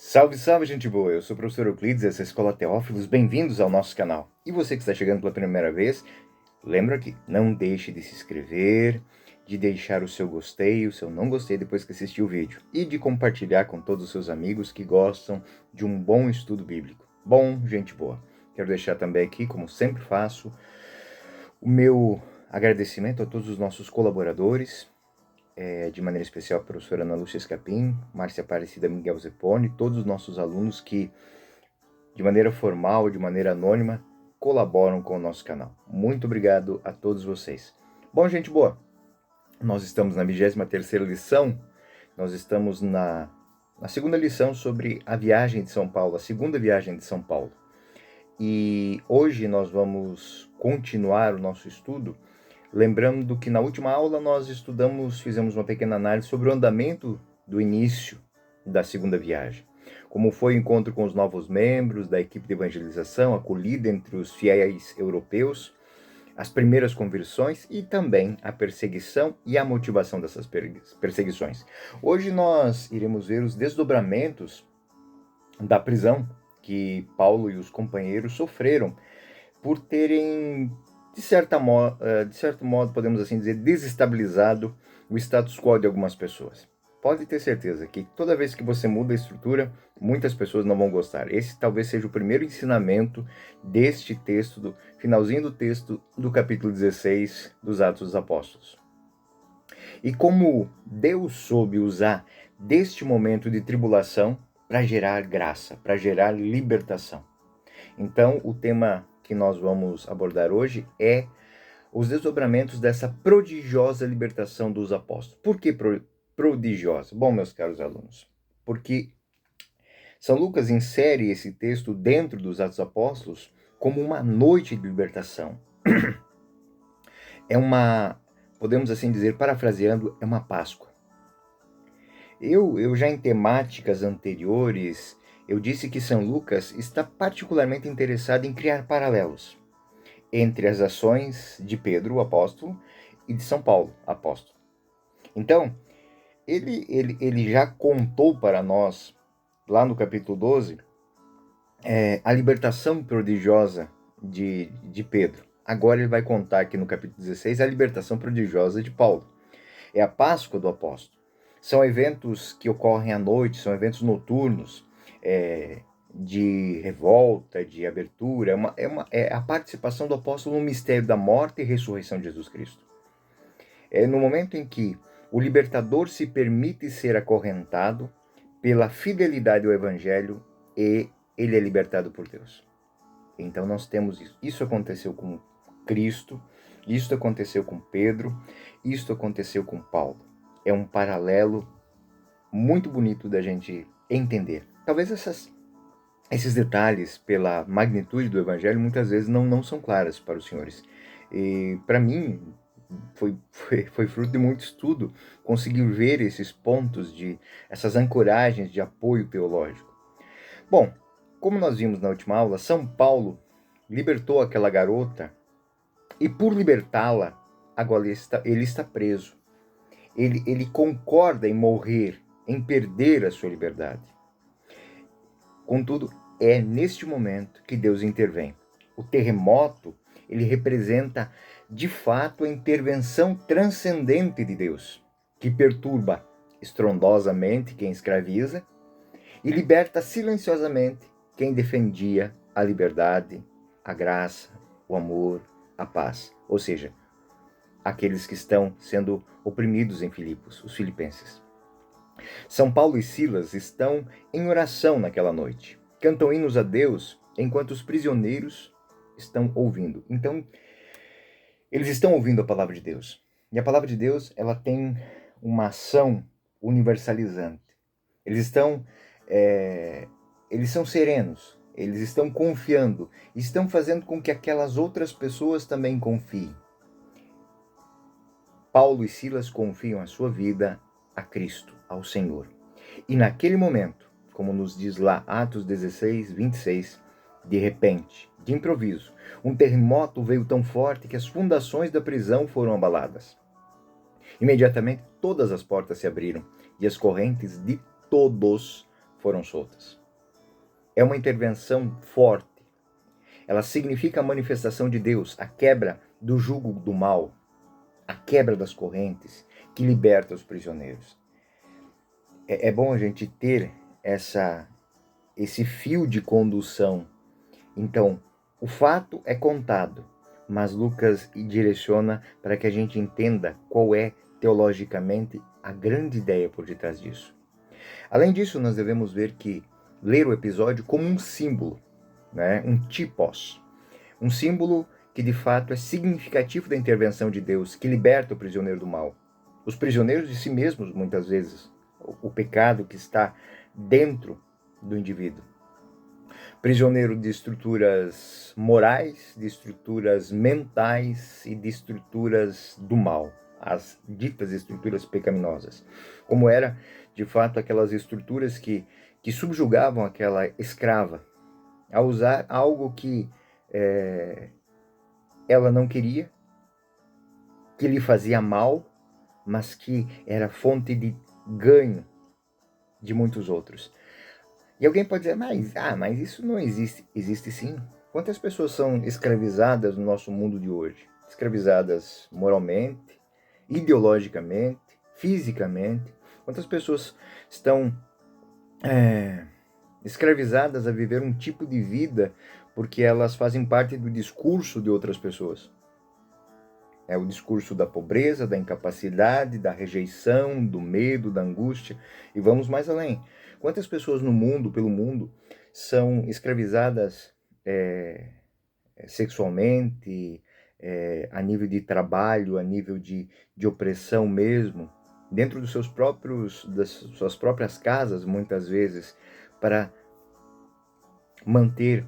Salve, salve, gente boa! Eu sou o professor Euclides, essa é a Escola Teófilos. Bem-vindos ao nosso canal. E você que está chegando pela primeira vez, lembra que não deixe de se inscrever, de deixar o seu gostei, o seu não gostei depois que assistir o vídeo e de compartilhar com todos os seus amigos que gostam de um bom estudo bíblico. Bom, gente boa, quero deixar também aqui, como sempre faço, o meu agradecimento a todos os nossos colaboradores, de maneira especial a professora Ana Lúcia Escapim, Márcia Aparecida Miguel Zeponi, todos os nossos alunos que, de maneira formal, de maneira anônima, colaboram com o nosso canal. Muito obrigado a todos vocês. Bom, gente boa, nós estamos na 23ª lição, nós estamos na segunda lição sobre a viagem de São Paulo, a segunda viagem de São Paulo. E hoje nós vamos continuar o nosso estudo, lembrando que na última aula nós fizemos uma pequena análise sobre o andamento do início da segunda viagem. Como foi o encontro com os novos membros da equipe de evangelização, acolhida entre os fiéis europeus, as primeiras conversões e também a perseguição e a motivação dessas perseguições. Hoje nós iremos ver os desdobramentos da prisão que Paulo e os companheiros sofreram por terem, de certo modo, podemos assim dizer, desestabilizado o status quo de algumas pessoas. Pode ter certeza que toda vez que você muda a estrutura, muitas pessoas não vão gostar. Esse talvez seja o primeiro ensinamento deste texto, do finalzinho do texto do capítulo 16 dos Atos dos Apóstolos. E como Deus soube usar deste momento de tribulação para gerar graça, para gerar libertação. Então, o tema que nós vamos abordar hoje é os desdobramentos dessa prodigiosa libertação dos apóstolos. Por que prodigiosa? Bom, meus caros alunos, porque São Lucas insere esse texto dentro dos Atos dos Apóstolos como uma noite de libertação. Podemos assim dizer, parafraseando, é uma Páscoa. Eu já em temáticas anteriores, eu disse que São Lucas está particularmente interessado em criar paralelos entre as ações de Pedro, o apóstolo, e de São Paulo, apóstolo. Então, ele já contou para nós, lá no capítulo 12, a libertação prodigiosa de Pedro. Agora ele vai contar aqui no capítulo 16 a libertação prodigiosa de Paulo. É a Páscoa do apóstolo. São eventos que ocorrem à noite, são eventos noturnos, de revolta, de abertura. É a participação do apóstolo no mistério da morte e ressurreição de Jesus Cristo. É no momento em que o libertador se permite ser acorrentado pela fidelidade ao evangelho e ele é libertado por Deus. Então nós temos isso. Isso aconteceu com Cristo, isso aconteceu com Pedro, isso aconteceu com Paulo. É um paralelo muito bonito da gente entender. Talvez esses detalhes, pela magnitude do evangelho, muitas vezes não são claras para os senhores. E para mim, foi fruto de muito estudo conseguir ver esses pontos, essas ancoragens de apoio teológico. Bom, como nós vimos na última aula, São Paulo libertou aquela garota e por libertá-la, agora ele está preso. Ele concorda em morrer, em perder a sua liberdade. Contudo, é neste momento que Deus intervém. O terremoto, ele representa, de fato, a intervenção transcendente de Deus, que perturba estrondosamente quem escraviza e liberta silenciosamente quem defendia a liberdade, a graça, o amor, a paz. Ou seja, aqueles que estão sendo oprimidos em Filipos, os filipenses. São Paulo e Silas estão em oração naquela noite. Cantam hinos a Deus enquanto os prisioneiros estão ouvindo. Então, eles estão ouvindo a palavra de Deus. E a palavra de Deus, ela tem uma ação universalizante. Eles são serenos, eles estão confiando, estão fazendo com que aquelas outras pessoas também confiem. Paulo e Silas confiam a sua vida a Cristo, ao Senhor. E naquele momento, como nos diz lá Atos 16, 26, de repente, de improviso, um terremoto veio tão forte que as fundações da prisão foram abaladas. Imediatamente, todas as portas se abriram e as correntes de todos foram soltas. É uma intervenção forte. Ela significa a manifestação de Deus, a quebra do jugo do mal, a quebra das correntes que liberta os prisioneiros. É bom a gente ter esse fio de condução. Então, o fato é contado, mas Lucas direciona para que a gente entenda qual é, teologicamente, a grande ideia por detrás disso. Além disso, nós devemos ler o episódio como um símbolo, né? Um typos, um símbolo que de fato é significativo da intervenção de Deus, que liberta o prisioneiro do mal. Os prisioneiros de si mesmos, muitas vezes, o pecado que está dentro do indivíduo. Prisioneiro de estruturas morais, de estruturas mentais e de estruturas do mal, as ditas estruturas pecaminosas. Como era, de fato, aquelas estruturas que subjugavam aquela escrava a usar algo que ela não queria, que lhe fazia mal, mas que era fonte de ganho de muitos outros. E alguém pode dizer, mas isso não existe. Existe sim. Quantas pessoas são escravizadas no nosso mundo de hoje? Escravizadas moralmente, ideologicamente, fisicamente. Quantas pessoas estão escravizadas a viver um tipo de vida porque elas fazem parte do discurso de outras pessoas? É o discurso da pobreza, da incapacidade, da rejeição, do medo, da angústia. E vamos mais além. Quantas pessoas no mundo, pelo mundo, são escravizadas sexualmente, a nível de trabalho, a nível de opressão mesmo, dentro das suas próprias casas, muitas vezes, para manter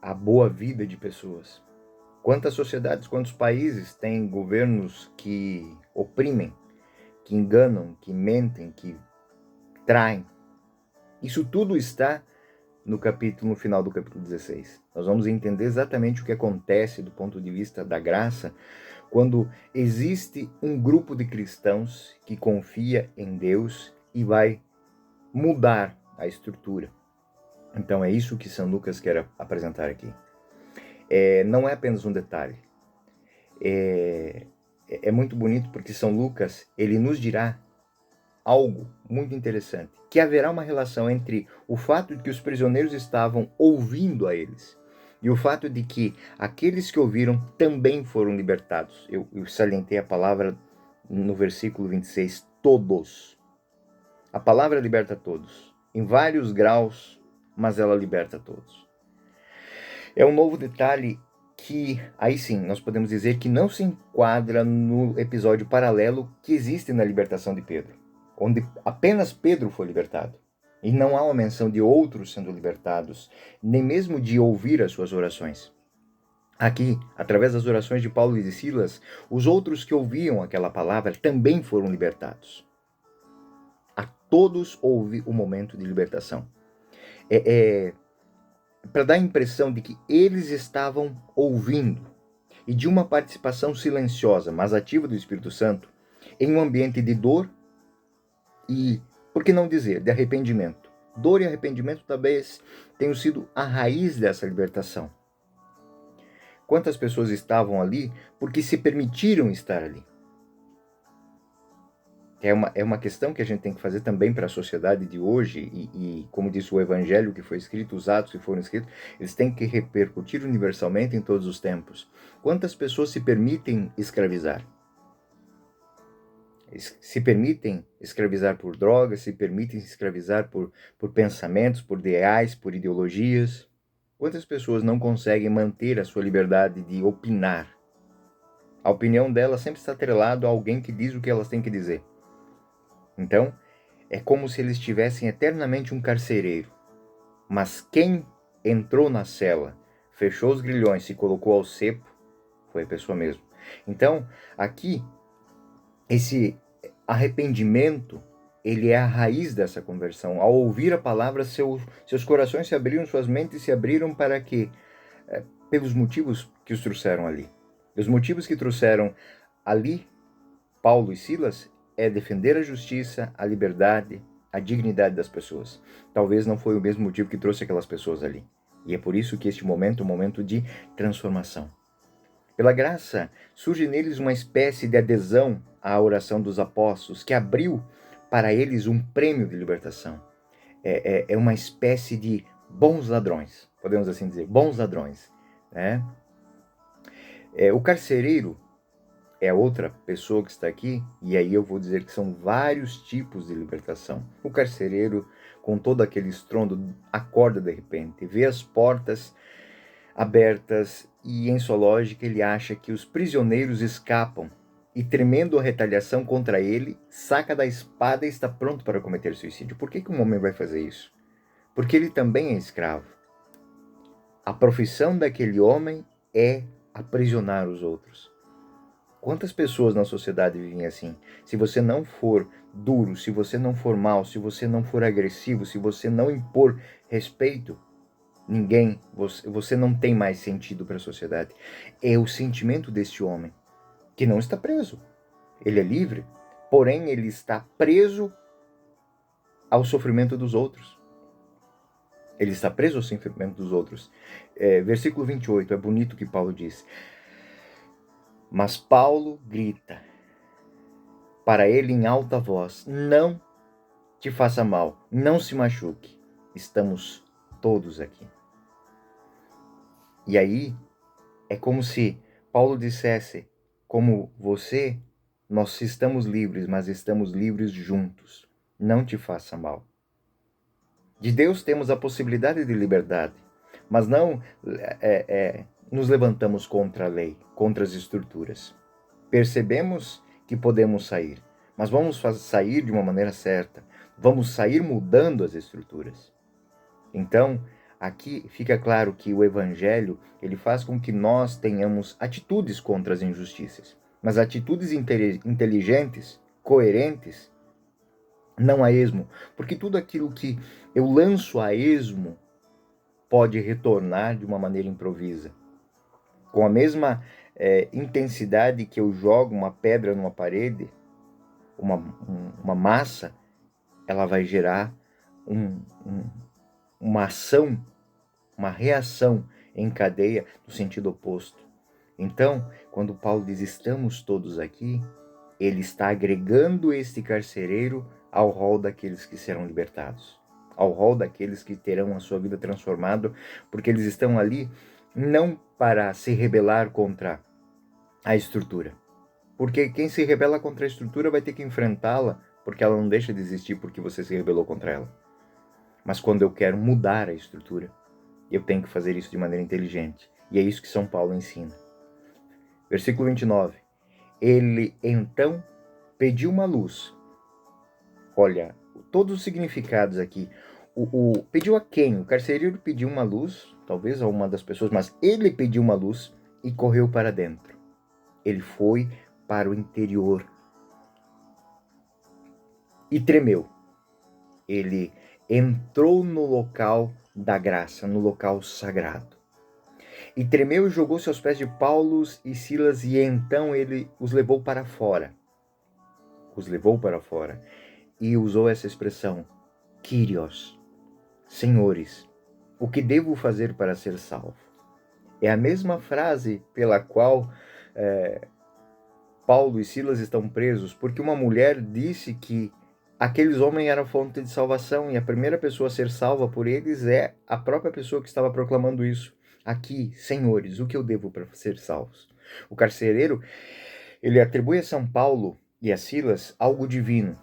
a boa vida de pessoas? Quantas sociedades, quantos países têm governos que oprimem, que enganam, que mentem, que traem? Isso tudo está no final do capítulo 16. Nós vamos entender exatamente o que acontece do ponto de vista da graça quando existe um grupo de cristãos que confia em Deus e vai mudar a estrutura. Então é isso que São Lucas quer apresentar aqui. Não é apenas um detalhe. É muito bonito porque São Lucas, ele nos dirá algo muito interessante, que haverá uma relação entre o fato de que os prisioneiros estavam ouvindo a eles e o fato de que aqueles que ouviram também foram libertados. Eu salientei a palavra no versículo 26, todos. A palavra liberta todos, em vários graus, mas ela liberta todos. É um novo detalhe que, aí sim, nós podemos dizer que não se enquadra no episódio paralelo que existe na libertação de Pedro, onde apenas Pedro foi libertado. E não há uma menção de outros sendo libertados, nem mesmo de ouvir as suas orações. Aqui, através das orações de Paulo e de Silas, os outros que ouviam aquela palavra também foram libertados. A todos houve o momento de libertação. Para dar a impressão de que eles estavam ouvindo e de uma participação silenciosa, mas ativa do Espírito Santo, em um ambiente de dor e, por que não dizer, de arrependimento. Dor e arrependimento talvez tenham sido a raiz dessa libertação. Quantas pessoas estavam ali porque se permitiram estar ali? É uma questão que a gente tem que fazer também para a sociedade de hoje e, como disse o Evangelho que foi escrito, os atos que foram escritos, eles têm que repercutir universalmente em todos os tempos. Quantas pessoas se permitem escravizar? Se permitem escravizar por drogas, se permitem escravizar por pensamentos, por ideais, por ideologias? Quantas pessoas não conseguem manter a sua liberdade de opinar? A opinião delas sempre está atrelada a alguém que diz o que elas têm que dizer. Então, é como se eles tivessem eternamente um carcereiro. Mas quem entrou na cela, fechou os grilhões, se colocou ao cepo, foi a pessoa mesmo. Então, aqui, esse arrependimento, ele é a raiz dessa conversão. Ao ouvir a palavra, seus corações se abriram, suas mentes se abriram para que, pelos motivos que os trouxeram ali. Os motivos que trouxeram ali Paulo e Silas é defender a justiça, a liberdade a dignidade das pessoas. Talvez não foi o mesmo motivo que trouxe aquelas pessoas ali. E é por isso que este momento é um momento de transformação. Pela graça, surge neles uma espécie de adesão à oração dos apóstolos, que abriu para eles um prêmio de libertação. É uma espécie de bons ladrões, podemos assim dizer, bons ladrões, né? O carcereiro é outra pessoa que está aqui, e aí eu vou dizer que são vários tipos de libertação. O carcereiro, com todo aquele estrondo, acorda de repente, vê as portas abertas e, em sua lógica, ele acha que os prisioneiros escapam e, tremendo a retaliação contra ele, saca da espada e está pronto para cometer suicídio. Por que um homem vai fazer isso? Porque ele também é escravo. A profissão daquele homem é aprisionar os outros. Quantas pessoas na sociedade vivem assim? Se você não for duro, se você não for mal, se você não for agressivo, se você não impor respeito, você não tem mais sentido para a sociedade. É o sentimento deste homem, que não está preso. Ele é livre, porém ele está preso ao sofrimento dos outros. Ele está preso ao sofrimento dos outros. Versículo 28, é bonito o que Paulo diz. Mas Paulo grita para ele em alta voz: não te faça mal, não se machuque, estamos todos aqui. E aí, é como se Paulo dissesse, como você, nós estamos livres, mas estamos livres juntos. Não te faça mal. De Deus temos a possibilidade de liberdade, mas não nos levantamos contra a lei, contra as estruturas. Percebemos que podemos sair, mas vamos sair de uma maneira certa. Vamos sair mudando as estruturas. Então, aqui fica claro que o Evangelho ele faz com que nós tenhamos atitudes contra as injustiças, mas atitudes inteligentes, coerentes, não a esmo, porque tudo aquilo que eu lanço a esmo pode retornar de uma maneira improvisa. Com a mesma intensidade que eu jogo uma pedra numa parede, uma massa, ela vai gerar uma ação, uma reação em cadeia no sentido oposto. Então, quando Paulo diz estamos todos aqui, ele está agregando este carcereiro ao rol daqueles que serão libertados, ao rol daqueles que terão a sua vida transformada, porque eles estão ali não para se rebelar contra a estrutura, porque quem se rebela contra a estrutura vai ter que enfrentá-la, porque ela não deixa de existir porque você se rebelou contra ela. Mas quando eu quero mudar a estrutura, eu tenho que fazer isso de maneira inteligente. E é isso que São Paulo ensina. Versículo 29. Ele então pediu uma luz. Olha, todos os significados aqui. Pediu a quem? O carcereiro pediu uma luz, talvez a uma das pessoas, mas ele pediu uma luz e correu para dentro. Ele foi para o interior e tremeu. Ele entrou no local da graça, no local sagrado. E tremeu e jogou-se aos pés de Paulo e Silas, e então ele os levou para fora. Os levou para fora. E usou essa expressão, Kyrios, senhores, o que devo fazer para ser salvo? É a mesma frase pela qual Paulo e Silas estão presos, porque uma mulher disse que aqueles homens eram fonte de salvação, e a primeira pessoa a ser salva por eles é a própria pessoa que estava proclamando isso. Aqui, senhores, o que eu devo para ser salvos? O carcereiro, ele atribui a São Paulo e a Silas algo divino.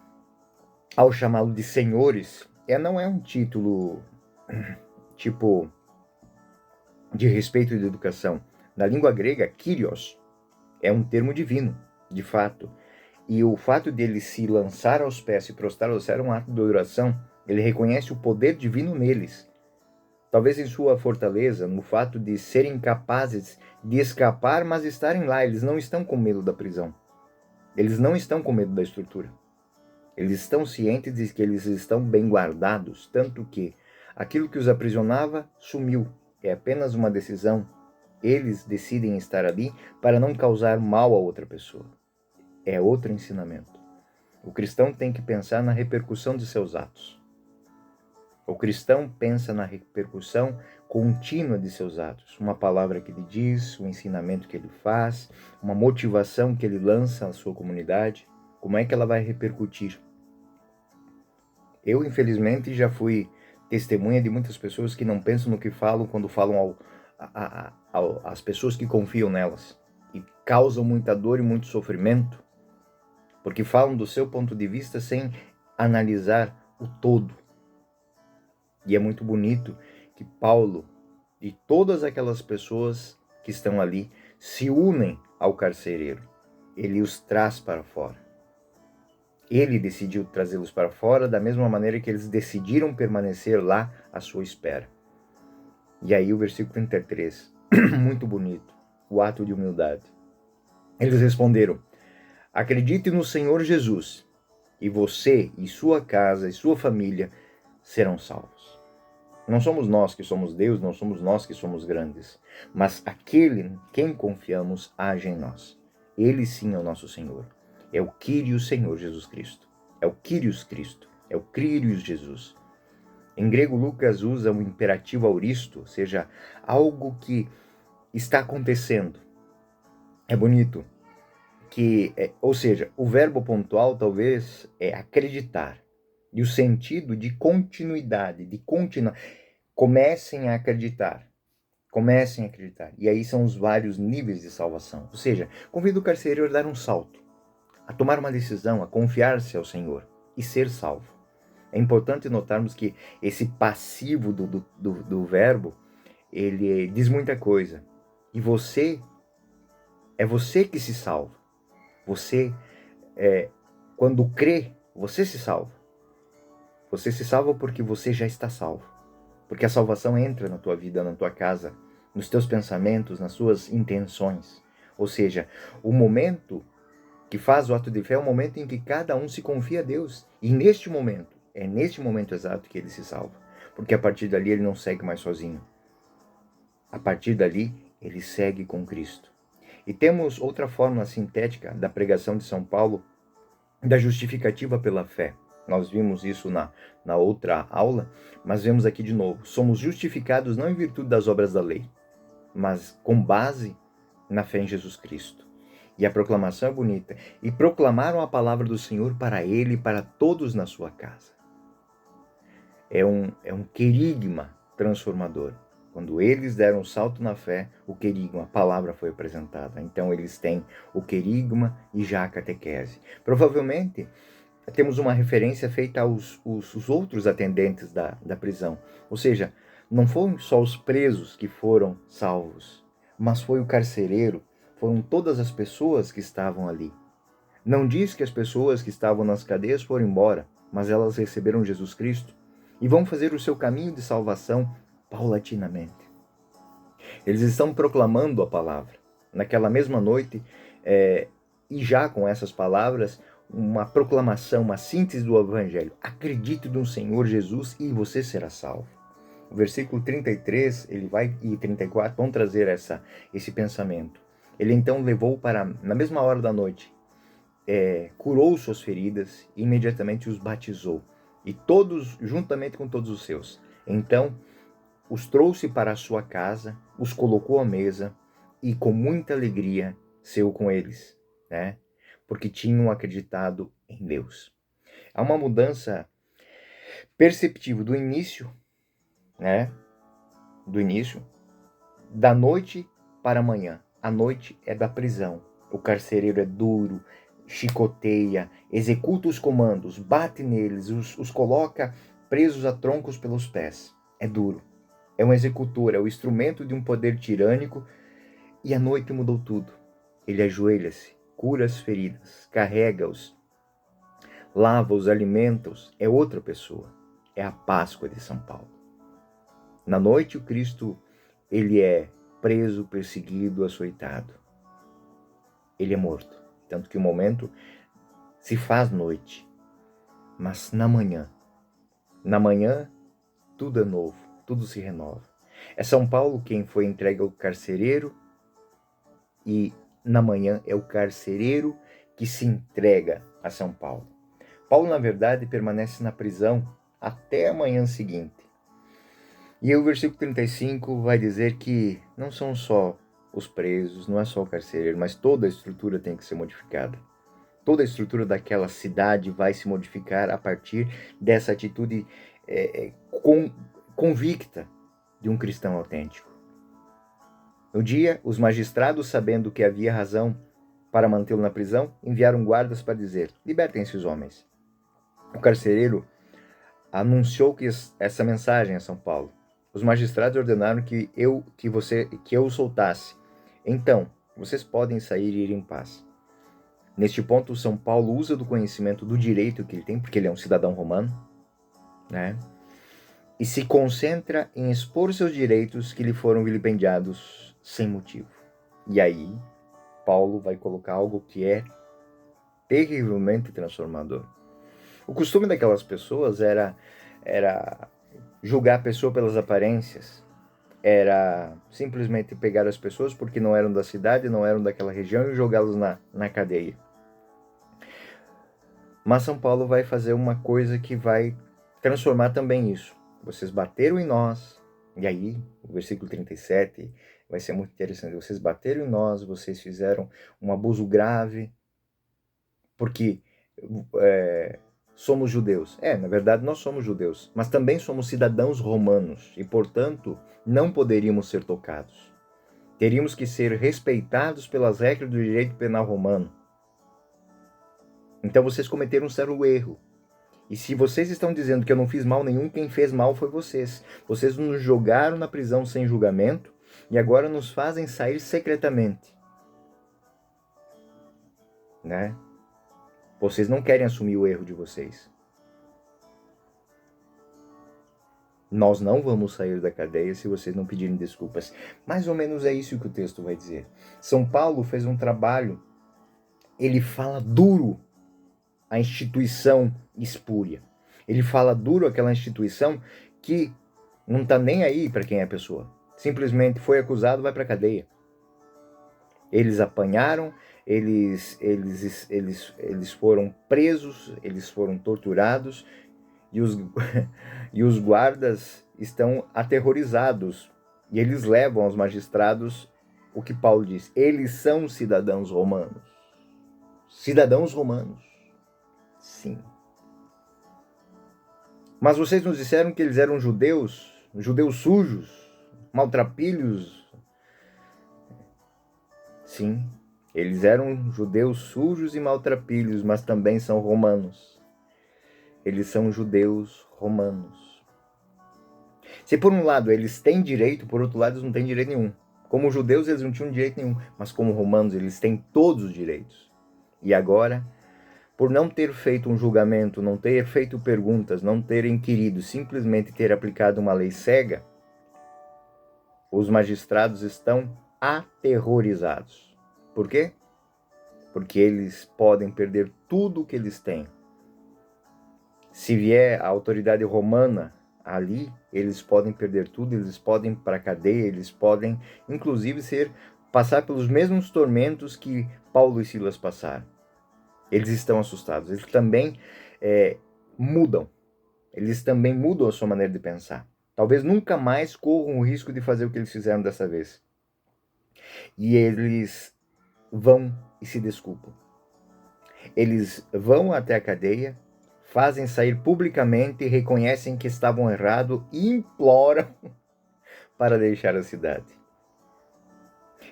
Ao chamá-lo de senhores, não é um título tipo de respeito e de educação. Na língua grega, Kyrios é um termo divino, de fato. E o fato dele se lançar aos pés, se prostrar aos pés, era um ato de adoração. Ele reconhece o poder divino neles. Talvez em sua fortaleza, no fato de serem capazes de escapar, mas estarem lá. Eles não estão com medo da prisão. Eles não estão com medo da estrutura. Eles estão cientes de que eles estão bem guardados, tanto que aquilo que os aprisionava sumiu. É apenas uma decisão. Eles decidem estar ali para não causar mal a outra pessoa. É outro ensinamento. O cristão tem que pensar na repercussão de seus atos. O cristão pensa na repercussão contínua de seus atos. Uma palavra que ele diz, um ensinamento que ele faz, uma motivação que ele lança à sua comunidade. Como é que ela vai repercutir? Eu, infelizmente, já fui testemunha de muitas pessoas que não pensam no que falam quando falam às pessoas que confiam nelas. E causam muita dor e muito sofrimento, porque falam do seu ponto de vista sem analisar o todo. E é muito bonito que Paulo e todas aquelas pessoas que estão ali se unem ao carcereiro. Ele os traz para fora. Ele decidiu trazê-los para fora da mesma maneira que eles decidiram permanecer lá à sua espera. E aí o versículo 33, muito bonito, o ato de humildade. Eles responderam: acredite no Senhor Jesus, e você e sua casa e sua família serão salvos. Não somos nós que somos Deus, não somos nós que somos grandes, mas aquele em quem confiamos age em nós. Ele sim é o nosso Senhor. É o Kyrios Senhor Jesus Cristo. É o Kyrios Cristo. É o Kyrios Jesus. Em grego, Lucas usa o imperativo auristo, ou seja, algo que está acontecendo. É bonito. Ou seja, o verbo pontual talvez é acreditar. E o sentido de continuidade, de continuar. Comecem a acreditar. Comecem a acreditar. E aí são os vários níveis de salvação. Ou seja, convido o carcereiro a dar um salto, a tomar uma decisão, a confiar-se ao Senhor e ser salvo. É importante notarmos que esse passivo do verbo, ele diz muita coisa. E é você que se salva. Você, quando crê, você se salva. Você se salva porque você já está salvo. Porque a salvação entra na tua vida, na tua casa, nos teus pensamentos, nas suas intenções. Ou seja, o momento que faz o ato de fé é o momento em que cada um se confia a Deus. E é neste momento exato que ele se salva. Porque a partir dali ele não segue mais sozinho. A partir dali ele segue com Cristo. E temos outra forma sintética da pregação de São Paulo, da justificativa pela fé. Nós vimos isso na outra aula, mas vemos aqui de novo. Somos justificados não em virtude das obras da lei, mas com base na fé em Jesus Cristo. E a proclamação é bonita. E proclamaram a palavra do Senhor para ele e para todos na sua casa. É um querigma transformador. Quando eles deram um salto na fé, o querigma, a palavra foi apresentada. Então eles têm o querigma e já a catequese. Provavelmente temos uma referência feita aos outros atendentes da prisão. Ou seja, não foram só os presos que foram salvos, mas foi o carcereiro, foram todas as pessoas que estavam ali. Não diz que as pessoas que estavam nas cadeias foram embora, mas elas receberam Jesus Cristo e vão fazer o seu caminho de salvação paulatinamente. Eles estão proclamando a palavra. Naquela mesma noite, e já com essas palavras, uma proclamação, uma síntese do Evangelho. Acredite no Senhor Jesus e você será salvo. O versículo 33 e 34 vão trazer esse pensamento. Ele então levou na mesma hora da noite, curou suas feridas e imediatamente os batizou. E todos, juntamente com todos os seus. Então, os trouxe para a sua casa, os colocou à mesa e com muita alegria ceiou com eles, né? Porque tinham acreditado em Deus. Há uma mudança perceptível do início, né? Do início, da noite para a manhã. A noite é da prisão. O carcereiro é duro, chicoteia, executa os comandos, bate neles, os coloca presos a troncos pelos pés. É duro. É um executor, é o instrumento de um poder tirânico. E a noite mudou tudo. Ele ajoelha-se, cura as feridas, carrega-os, lava-os, alimenta-os. É outra pessoa. É a Páscoa de São Paulo. Na noite, o Cristo, ele é preso, perseguido, açoitado. Ele é morto. Tanto que o momento se faz noite. Mas na manhã, tudo é novo, tudo se renova. É São Paulo quem foi entregue ao carcereiro e na manhã é o carcereiro que se entrega a São Paulo. Paulo, na verdade, permanece na prisão até a manhã seguinte. E aí o versículo 35 vai dizer que não são só os presos, não é só o carcereiro, mas toda a estrutura tem que ser modificada. Toda a estrutura daquela cidade vai se modificar a partir dessa atitude convicta de um cristão autêntico. No dia, os magistrados, sabendo que havia razão para mantê-lo na prisão, enviaram guardas para dizer: libertem esses homens. O carcereiro anunciou essa mensagem a São Paulo. Os magistrados ordenaram que eu o soltasse. Então, vocês podem sair e ir em paz. Neste ponto, São Paulo usa do conhecimento do direito que ele tem, porque ele é um cidadão romano, né? E se concentra em expor seus direitos que lhe foram vilipendiados sem motivo. E aí, Paulo vai colocar algo que é terrivelmente transformador. O costume daquelas pessoas era julgar a pessoa pelas aparências, era simplesmente pegar as pessoas porque não eram da cidade, não eram daquela região e jogá-los na cadeia. Mas São Paulo vai fazer uma coisa que vai transformar também isso. Vocês bateram em nós, e aí o versículo 37 vai ser muito interessante. Vocês bateram em nós, vocês fizeram um abuso grave, porque somos judeus. Na verdade nós somos judeus, mas também somos cidadãos romanos, e portanto não poderíamos ser tocados. Teríamos que ser respeitados pelas regras do direito penal romano. Então vocês cometeram um sério erro. E se vocês estão dizendo que eu não fiz mal nenhum, quem fez mal foi vocês. Vocês nos jogaram na prisão sem julgamento e agora nos fazem sair secretamente. Né? Vocês não querem assumir o erro de vocês. Nós não vamos sair da cadeia se vocês não pedirem desculpas. Mais ou menos é isso que o texto vai dizer. São Paulo fez um trabalho, ele fala duro a instituição espúria. Ele fala duro aquela instituição que não está nem aí para quem é a pessoa. Simplesmente foi acusado, vai para a cadeia. Eles apanharam, eles foram presos, eles foram torturados e os guardas estão aterrorizados. E eles levam aos magistrados o que Paulo diz. Eles são cidadãos romanos. Cidadãos romanos. Sim. Mas vocês nos disseram que eles eram judeus sujos, maltrapilhos. Sim, eles eram judeus sujos e maltrapilhos, mas também são romanos. Eles são judeus romanos. Se por um lado eles têm direito, por outro lado eles não têm direito nenhum. Como judeus eles não tinham direito nenhum, mas como romanos eles têm todos os direitos. E agora, por não ter feito um julgamento, não ter feito perguntas, não ter inquirido, simplesmente ter aplicado uma lei cega, os magistrados estão aterrorizados. Por quê? Porque eles podem perder tudo o que eles têm. Se vier a autoridade romana ali, eles podem perder tudo, eles podem ir para a cadeia, eles podem, inclusive, passar pelos mesmos tormentos que Paulo e Silas passaram. Eles estão assustados, eles também mudam. Eles também mudam a sua maneira de pensar. Talvez nunca mais corram o risco de fazer o que eles fizeram dessa vez. E eles vão e se desculpam. Eles vão até a cadeia, fazem sair publicamente, reconhecem que estavam errados e imploram para deixar a cidade.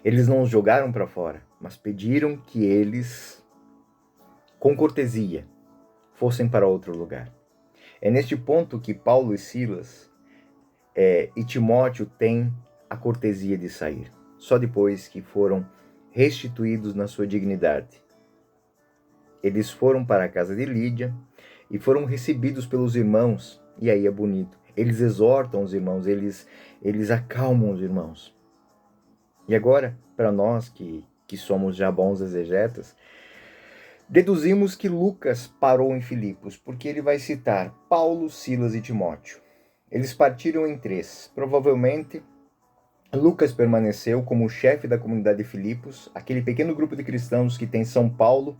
Eles não os jogaram para fora, mas pediram que eles, com cortesia, fossem para outro lugar. É neste ponto que Paulo e Silas e Timóteo têm a cortesia de sair, só depois que foram restituídos na sua dignidade. Eles foram para a casa de Lídia e foram recebidos pelos irmãos, e aí é bonito. Eles exortam os irmãos, eles acalmam os irmãos. E agora, para nós que somos já bons exegetas, deduzimos que Lucas parou em Filipos, porque ele vai citar Paulo, Silas e Timóteo. Eles partiram em 3. Provavelmente, Lucas permaneceu como chefe da comunidade de Filipos, aquele pequeno grupo de cristãos que tem São Paulo,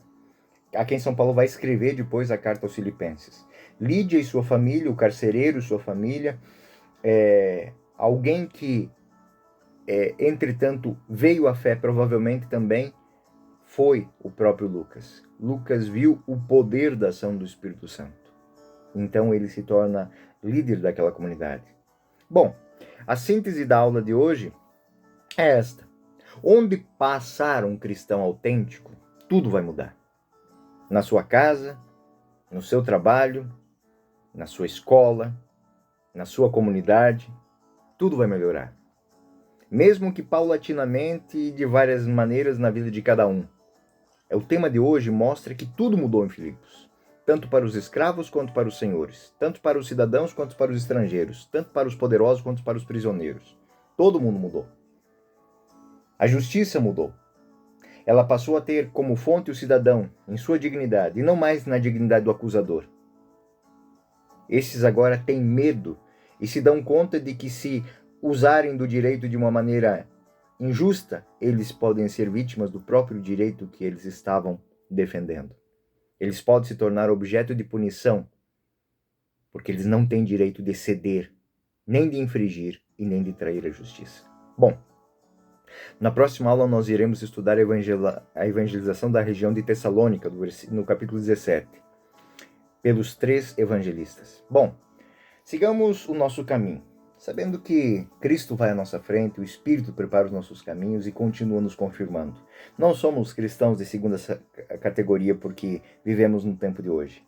a quem São Paulo vai escrever depois a carta aos Filipenses. Lídia e sua família, o carcereiro e sua família, alguém que, entretanto, veio à fé provavelmente também foi o próprio Lucas. Lucas viu o poder da ação do Espírito Santo. Então ele se torna líder daquela comunidade. Bom, a síntese da aula de hoje é esta. Onde passar um cristão autêntico, tudo vai mudar. Na sua casa, no seu trabalho, na sua escola, na sua comunidade, tudo vai melhorar. Mesmo que paulatinamente e de várias maneiras na vida de cada um. O tema de hoje mostra que tudo mudou em Filipos, tanto para os escravos quanto para os senhores, tanto para os cidadãos quanto para os estrangeiros, tanto para os poderosos quanto para os prisioneiros. Todo mundo mudou. A justiça mudou. Ela passou a ter como fonte o cidadão, em sua dignidade, e não mais na dignidade do acusador. Esses agora têm medo e se dão conta de que, se usarem do direito de uma maneira injusta, eles podem ser vítimas do próprio direito que eles estavam defendendo. Eles podem se tornar objeto de punição, porque eles não têm direito de ceder, nem de infringir e nem de trair a justiça. Bom, na próxima aula nós iremos estudar a evangelização da região de Tessalônica, no capítulo 17, pelos 3 evangelistas. Bom, sigamos o nosso caminho, sabendo que Cristo vai à nossa frente, o Espírito prepara os nossos caminhos e continua nos confirmando. Não somos cristãos de segunda categoria porque vivemos no tempo de hoje.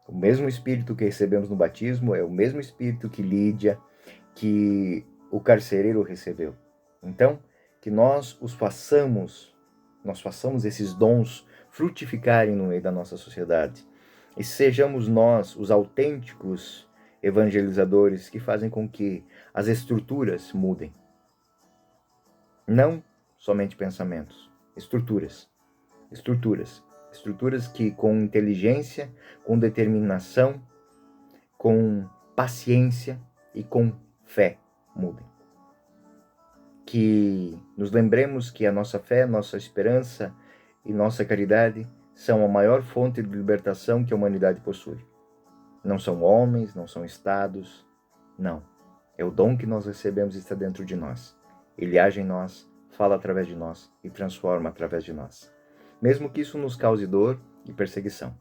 O mesmo Espírito que recebemos no batismo é o mesmo Espírito que Lídia, que o carcereiro recebeu. Então, que nós façamos esses dons frutificarem no meio da nossa sociedade. E sejamos nós os autênticos evangelizadores que fazem com que as estruturas mudem. Não somente pensamentos, estruturas. Estruturas que com inteligência, com determinação, com paciência e com fé mudem. Que nos lembremos que a nossa fé, nossa esperança e nossa caridade são a maior fonte de libertação que a humanidade possui. Não são homens, não são estados, não. É o dom que nós recebemos e está dentro de nós. Ele age em nós, fala através de nós e transforma através de nós. Mesmo que isso nos cause dor e perseguição.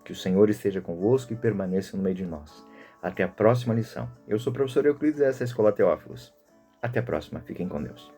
Que o Senhor esteja convosco e permaneça no meio de nós. Até a próxima lição. Eu sou o professor Euclides, essa é a Escola Teófilos. Até a próxima. Fiquem com Deus.